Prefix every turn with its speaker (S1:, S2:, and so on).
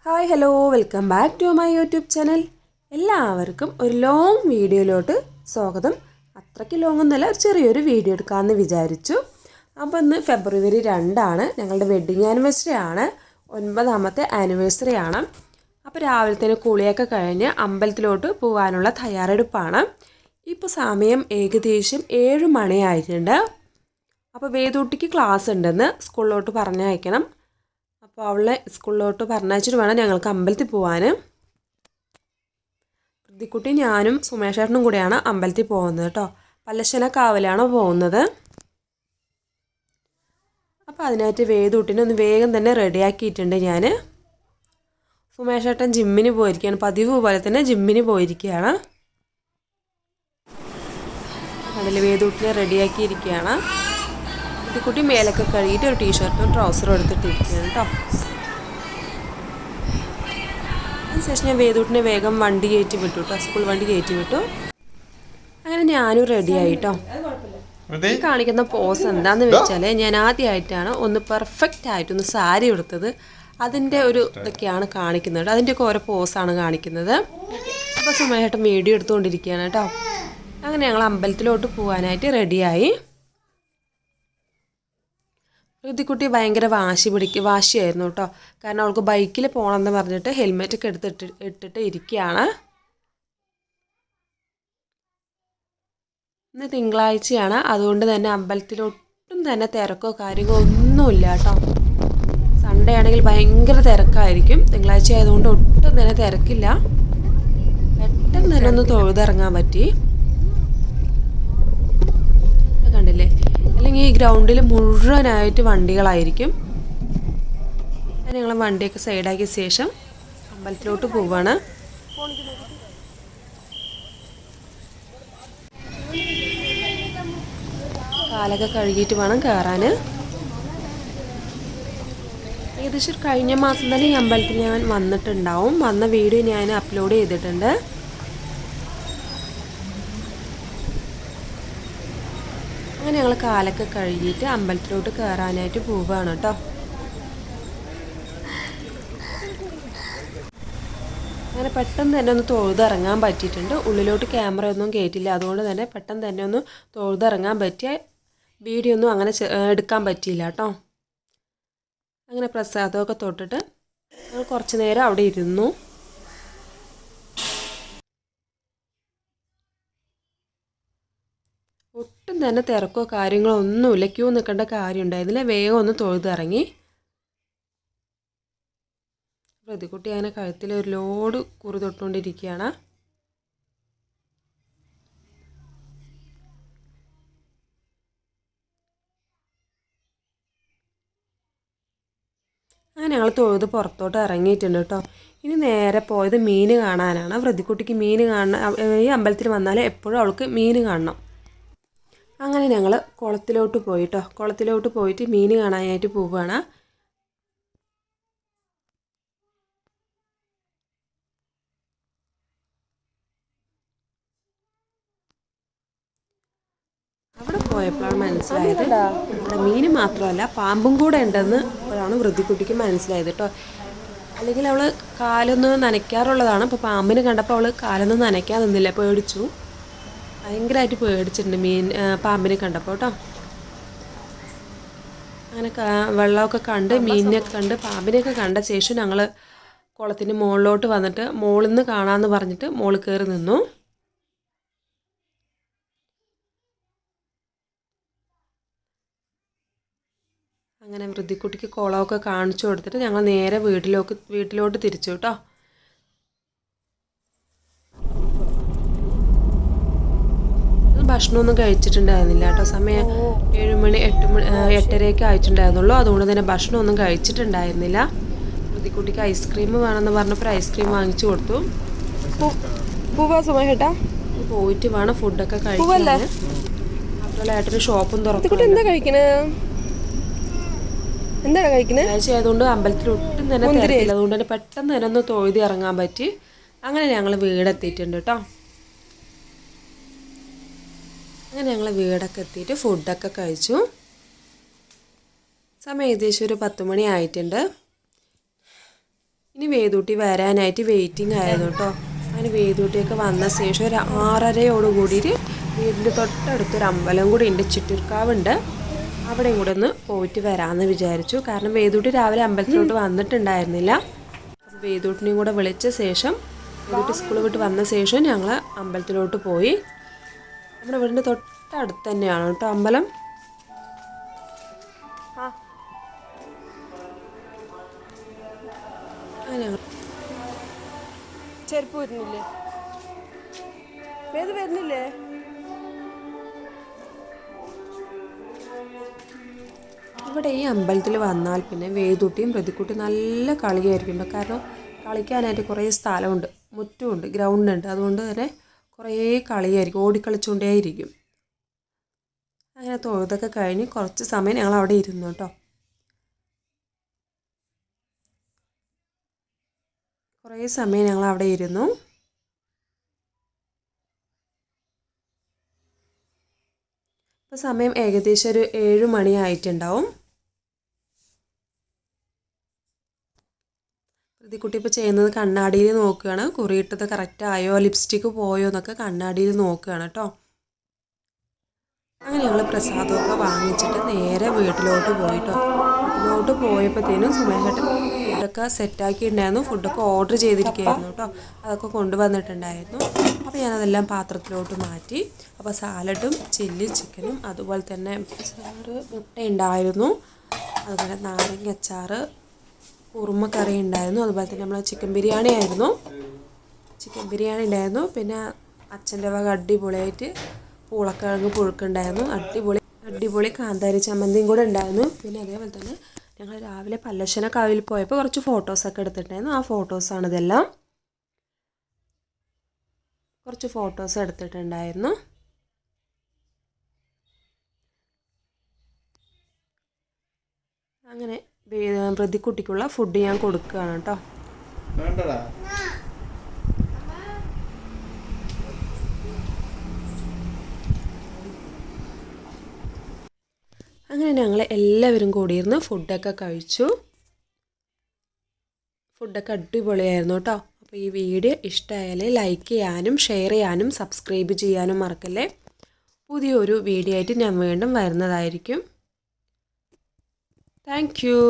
S1: Hi hello welcome back to my YouTube channel. എല്ലാവർക്കും ഒരു long വീഡിയോയിലോട്ട് സ്വാഗതം. അത്രയ്ക്ക് ലോങ് ഒന്നുമല്ല, ചെറിയൊരു വീഡിയോ എടുക്കാമെന്ന് വിചാരിച്ചു. അപ്പോൾ ഇന്ന് ഫെബ്രുവരി 2 ഞങ്ങളുടെ വെഡ്ഡിങ് ആനിവേഴ്സറി ആണ്, 9ാമത്തെ ആനിവേഴ്സറി ആണ്. അപ്പോൾ രാവിലെ തന്നെ കുളിയൊക്കെ കഴിഞ്ഞ് അമ്പലത്തിലോട്ട് പോകാനുള്ള തയ്യാറെടുപ്പാണ്. ഇപ്പോൾ സമയം ഏകദേശം 7 മണിയായിട്ടുണ്ട്. അപ്പോൾ വേദൂട്ടിക്ക് ക്ലാസ് ഉണ്ടെന്ന് സ്കൂളിലോട്ട് പറഞ്ഞയക്കണം. അപ്പോൾ അവളെ സ്കൂളിലോട്ട് പറഞ്ഞയച്ചിട്ട് വേണം ഞങ്ങൾക്ക് അമ്പലത്തിൽ പോകാൻ. പ്രതിക്കുട്ടി ഞാനും സുമേഷേട്ടനും കൂടെയാണ് അമ്പലത്തിൽ പോകുന്നത് കേട്ടോ. പല്ലശ്ശനക്കാവിലാണ് പോകുന്നത്. അപ്പോൾ അതിനായിട്ട് വേദൂട്ടിനെ ഒന്ന് വേഗം തന്നെ റെഡിയാക്കിയിട്ടുണ്ട് ഞാൻ. സുമേഷേട്ടൻ ജിമ്മിന് പോയിരിക്കുകയാണ്, പതിവ് പോലെ തന്നെ ജിമ്മിന് പോയിരിക്കുകയാണ്. അതിൽ വേദൂട്ടിനെ റെഡിയാക്കിയിരിക്കുകയാണ്. കുട്ടി മേലൊക്കെ കഴുകിയിട്ട് ഒരു ടീഷർട്ടും ട്രൗസറും എടുത്തിട്ടിരിക്കുകയാണ് കേട്ടോ. അതിനുശേഷം ഞാൻ വേദൂട്ടിനെ വേഗം വണ്ടി കയറ്റി വിട്ടു കേട്ടോ, സ്കൂൾ വണ്ടി കയറ്റി വിട്ടു. അങ്ങനെ ഞാനും റെഡിയായിട്ടോ. ഈ കാണിക്കുന്ന പോസ് എന്താണെന്ന് വെച്ചാൽ, ഞാൻ ആദ്യമായിട്ടാണ് ഒന്ന് പെർഫെക്റ്റ് ആയിട്ടൊന്ന് സാരി എടുത്തത്. അതിൻ്റെ ഒരു ഇതൊക്കെയാണ് കാണിക്കുന്നത്, അതിൻ്റെയൊക്കെ ഓരോ പോസാണ് കാണിക്കുന്നത്. അപ്പോൾ സുമേഷേട്ടൻ വീഡിയോ എടുത്തുകൊണ്ടിരിക്കുകയാണ് കേട്ടോ. അങ്ങനെ ഞങ്ങൾ അമ്പലത്തിലോട്ട് പോകാനായിട്ട് റെഡിയായി. ഋതിക്കുട്ടി ഭയങ്കര വാശിയായിരുന്നു കേട്ടോ. കാരണം അവൾക്ക് ബൈക്കിൽ പോകണമെന്ന് പറഞ്ഞിട്ട് ഹെൽമെറ്റൊക്കെ ഇട്ടിട്ട് ഇരിക്കുകയാണ്. ഇന്ന് തിങ്കളാഴ്ചയാണ്, അതുകൊണ്ട് തന്നെ അമ്പലത്തിലൊട്ടും തന്നെ തിരക്കോ കാര്യങ്ങളോ ഒന്നുമില്ല കേട്ടോ. സൺഡേ ആണെങ്കിൽ ഭയങ്കര തിരക്കായിരിക്കും. തിങ്കളാഴ്ച ആയതുകൊണ്ട് ഒട്ടും തന്നെ തിരക്കില്ല. പെട്ടെന്ന് തന്നെ ഒന്ന് തൊഴുതിറങ്ങാൻ പറ്റി. കണ്ടില്ലേ, അല്ലെങ്കിൽ ഈ ഗ്രൗണ്ടിൽ മുഴുവനായിട്ട് വണ്ടികളായിരിക്കും. ഞങ്ങൾ വണ്ടിയൊക്കെ സൈഡാക്കിയ ശേഷം അമ്പലത്തിലോട്ട് പോവാണ്. കാലൊക്കെ കഴുകിയിട്ട് വേണം കയറാൻ. ഏകദേശം കഴിഞ്ഞ മാസം തന്നെ ഈ അമ്പലത്തിൽ ഞാൻ വന്നിട്ടുണ്ടാവും. വന്ന വീഡിയോ ഞാൻ അപ്ലോഡ് ചെയ്തിട്ടുണ്ട്. അങ്ങനെ ഞങ്ങൾ കാലൊക്കെ കഴുകിയിട്ട് അമ്പലത്തിലോട്ട് കയറാനായിട്ട് പോവുകയാണ് കേട്ടോ. അങ്ങനെ പെട്ടെന്ന് തന്നെ ഒന്ന് തൊഴുതിറങ്ങാൻ പറ്റിയിട്ടുണ്ട്. ഉള്ളിലോട്ട് ക്യാമറ ഒന്നും കയറ്റില്ല, അതുകൊണ്ട് തന്നെ പെട്ടെന്ന് തന്നെ ഒന്ന് തൊഴുതിറങ്ങാൻ പറ്റിയ വീഡിയോ ഒന്നും അങ്ങനെ എടുക്കാൻ പറ്റിയില്ല കേട്ടോ. അങ്ങനെ പ്രസാദമൊക്കെ തൊട്ടിട്ട് ഞങ്ങൾ കുറച്ച് നേരം അവിടെ ഇരുന്നു. ഒട്ടും തന്നെ തിരക്കോ കാര്യങ്ങളോ ഒന്നുമില്ല, ക്യൂ നിൽക്കേണ്ട കാര്യം ഉണ്ടായിരുന്നില്ല. വേഗം ഒന്ന് തൊഴുതിറങ്ങി. പ്രതിക്കുട്ടി അങ്ങനെ കഴുത്തിൽ ഒരു ലോഡ് കുറി തൊട്ടുകൊണ്ടിരിക്കുകയാണ്. അങ്ങനെ ഞങ്ങൾ തൊഴുത് പുറത്തോട്ട് ഇറങ്ങിയിട്ടുണ്ട് കേട്ടോ. ഇനി നേരെ പോയത് മീൻ കാണാനാണ്. പ്രതിക്കുട്ടിക്ക് മീൻ കാണാൻ ഈ അമ്പലത്തിൽ വന്നാൽ എപ്പോഴും അവൾക്ക് മീൻ കാണണം. അങ്ങനെ ഞങ്ങൾ കുളത്തിലോട്ട് പോയിട്ടോ. കുളത്തിലോട്ട് പോയിട്ട് മീൻ കാണാനായിട്ട് പോവുകയാണ്. അവിടെ പോയപ്പോഴാണ് മനസ്സിലായത്, അവിടെ മീൻ മാത്രമല്ല പാമ്പും കൂടെ ഉണ്ടെന്ന് അപ്പോഴാണ് വൃദ്ധിക്കുട്ടിക്ക് മനസ്സിലായത് കേട്ടോ. അല്ലെങ്കിൽ അവൾ കാലൊന്ന് നനയ്ക്കാറുള്ളതാണ്. അപ്പോൾ പാമ്പിനെ കണ്ടപ്പോൾ അവൾ കാലൊന്നും നനയ്ക്കാൻ നിന്നില്ല, പേടിച്ചു. ഭയങ്കരമായിട്ട് പേടിച്ചിട്ടുണ്ട് പാമ്പിനെ കണ്ടപ്പോൾ കേട്ടോ. അങ്ങനെ വെള്ളമൊക്കെ കണ്ട് മീനിനെയൊക്കെ കണ്ട് പാമ്പിനെയൊക്കെ കണ്ട ശേഷം ഞങ്ങൾ കുളത്തിൻ്റെ മുകളിലോട്ട് വന്നിട്ട് മുകളിൽ നിന്ന് കാണാമെന്ന് പറഞ്ഞിട്ട് മുകളിൽ കയറി നിന്നു. അങ്ങനെ വൃദ്ധിക്കുട്ടിക്ക് കുളമൊക്കെ കാണിച്ചു കൊടുത്തിട്ട് ഞങ്ങൾ നേരെ വീട്ടിലോട്ട് തിരിച്ചു കേട്ടോ. ഭക്ഷണമൊന്നും കഴിച്ചിട്ടുണ്ടായിരുന്നില്ല കേട്ടോ. സമയം 7 മണി 8:30 ആയിട്ടുണ്ടായിരുന്നുള്ളൂ. അതുകൊണ്ട് തന്നെ ഭക്ഷണമൊന്നും കഴിച്ചിട്ടുണ്ടായിരുന്നില്ല. വൃദ്ധിക്കുട്ടിക്ക് ഐസ്ക്രീം വേണമെന്ന് പറഞ്ഞപ്പോൾ ഐസ്ക്രീം വാങ്ങിച്ചു കൊടുത്തു. പോയിട്ട് വേണം ഫുഡൊക്കെ കഴിക്കാൻ. അതുപോലെ ഏട്ടന് ഷോപ്പും തുറക്കും. ആഴ്ച ആയതുകൊണ്ട് അമ്പലത്തിൽ ഒട്ടും തന്നെ തിരക്കില്ല. അതുകൊണ്ട് തന്നെ പെട്ടെന്ന് തന്നെ ഒന്ന് തൊഴുതി ഇറങ്ങാൻ പറ്റി. അങ്ങനെ ഞങ്ങൾ വീടെത്തിയിട്ടുണ്ട് കേട്ടോ. അങ്ങനെ ഞങ്ങൾ വീടൊക്കെ എത്തിയിട്ട് ഫുഡൊക്കെ കഴിച്ചു. സമയം ഏകദേശം ഒരു 10 മണി ആയിട്ടുണ്ട്. ഇനി വേദൂട്ടി വരാനായിട്ട് വെയിറ്റിംഗ് ആയിരുന്നു കേട്ടോ. അങ്ങനെ വേദൂട്ടിയൊക്കെ വന്ന ശേഷം ഒരു 6:30 കൂടിയിട്ട് വീടിൻ്റെ തൊട്ടടുത്തൊരു അമ്പലം കൂടി ഉണ്ട്, ചിറ്റൂർക്കാവുണ്ട്. അവിടെയും കൂടെ ഒന്ന് പോയിട്ട് വരാമെന്ന് വിചാരിച്ചു. കാരണം വേദൂട്ടി രാവിലെ അമ്പലത്തിലോട്ട് വന്നിട്ടുണ്ടായിരുന്നില്ല. അപ്പോൾ വേദൂട്ടിനെയും കൂടെ വിളിച്ച ശേഷം, വേദൂട്ടി സ്കൂൾ വിട്ട് വന്ന ശേഷം ഞങ്ങൾ അമ്പലത്തിലോട്ട് പോയി. നമ്മുടെ വീടിൻ്റെ തൊട്ടടുത്ത് തന്നെയാണ് കേട്ടോ അമ്പലം. ചെരുപ്പ് വരുന്നില്ലേ? വേദ വരുന്നില്ലേ? ഇവിടെ ഈ അമ്പലത്തിൽ വന്നാൽ പിന്നെ വേദൂട്ടിയും പ്രതിക്കുട്ടിയും നല്ല കളിയായിരിക്കും. കാരണം കളിക്കാനായിട്ട് കുറേ സ്ഥലമുണ്ട്, മുറ്റമുണ്ട്, ഗ്രൗണ്ടുണ്ട്. അതുകൊണ്ട് തന്നെ കുറേ കളിയായിരിക്കും, ഓടിക്കളിച്ചുകൊണ്ടേയിരിക്കും. അങ്ങനെ തൊഴുതൊക്കെ കഴിഞ്ഞ് കുറച്ച് സമയം ഞങ്ങൾ അവിടെ ഇരുന്നു കേട്ടോ. കുറേ സമയം ഞങ്ങൾ അവിടെ ഇരുന്നു. ഇപ്പോൾ സമയം ഏകദേശം ഒരു 7 മണി ആയിട്ടുണ്ടാവും. പ്രതിക്കുട്ടി ഇപ്പോൾ ചെയ്യുന്നത് കണ്ണാടിയിൽ നോക്കുകയാണ്. കുറിയിട്ടത് കറക്റ്റ് ആയോ, ലിപ്സ്റ്റിക്ക് പോയോ എന്നൊക്കെ കണ്ണാടിയിൽ നോക്കുകയാണ് കേട്ടോ. അങ്ങനെ ഞങ്ങൾ പ്രസാദമൊക്കെ വാങ്ങിച്ചിട്ട് നേരെ വീട്ടിലോട്ട് പോയിട്ടോ. വീട്ടിലോട്ട് പോയപ്പോഴത്തേനും സുമേഷേട്ടൻ ഫുഡൊക്കെ സെറ്റാക്കിയിട്ടുണ്ടായിരുന്നു. ഫുഡൊക്കെ ഓർഡർ ചെയ്തിരിക്കുകയായിരുന്നു കേട്ടോ. അതൊക്കെ കൊണ്ടുവന്നിട്ടുണ്ടായിരുന്നു. അപ്പോൾ ഞാനതെല്ലാം പാത്രത്തിലോട്ട് മാറ്റി. അപ്പോൾ സാലഡും ചില്ലി ചിക്കനും അതുപോലെ തന്നെ മുട്ട ഉണ്ടായിരുന്നു, അതുപോലെ നാരങ്ങ അച്ചാർ, കുറുമക്കറി ഉണ്ടായിരുന്നു, അതുപോലെ തന്നെ നമ്മൾ ചിക്കൻ ബിരിയാണി ഉണ്ടായിരുന്നു. പിന്നെ അച്ഛൻ്റെ വക അടിപൊളിയായിട്ട് പൂളക്കിഴങ്ങ് പുഴുക്കുണ്ടായിരുന്നു, അടിപൊളി കാന്താരി ചമ്മന്തിയും കൂടെ ഉണ്ടായിരുന്നു. പിന്നെ അതേപോലെ തന്നെ ഞങ്ങൾ രാവിലെ പല്ലശ്ശന കാവിൽ പോയപ്പോൾ കുറച്ച് ഫോട്ടോസൊക്കെ എടുത്തിട്ടുണ്ടായിരുന്നു. ആ ഫോട്ടോസാണ് ഇതെല്ലാം. കുറച്ച് ഫോട്ടോസ് എടുത്തിട്ടുണ്ടായിരുന്നു. അങ്ങനെ പ്രതിക്കുട്ടിക്കുള്ള ഫുഡ് ഞാൻ കൊടുക്കുകയാണ് കേട്ടോ. അങ്ങനെ ഞങ്ങൾ എല്ലാവരും കൂടിയിരുന്ന് ഫുഡൊക്കെ കഴിച്ചു. ഫുഡൊക്കെ അടിപൊളിയായിരുന്നു കേട്ടോ. അപ്പോൾ ഈ വീഡിയോ ഇഷ്ടമായാൽ ലൈക്ക് ചെയ്യാനും ഷെയർ ചെയ്യാനും സബ്സ്ക്രൈബ് ചെയ്യാനും മറക്കല്ലേ. പുതിയൊരു വീഡിയോ ആയിട്ട് ഞാൻ വീണ്ടും വരുന്നതായിരിക്കും. Thank you.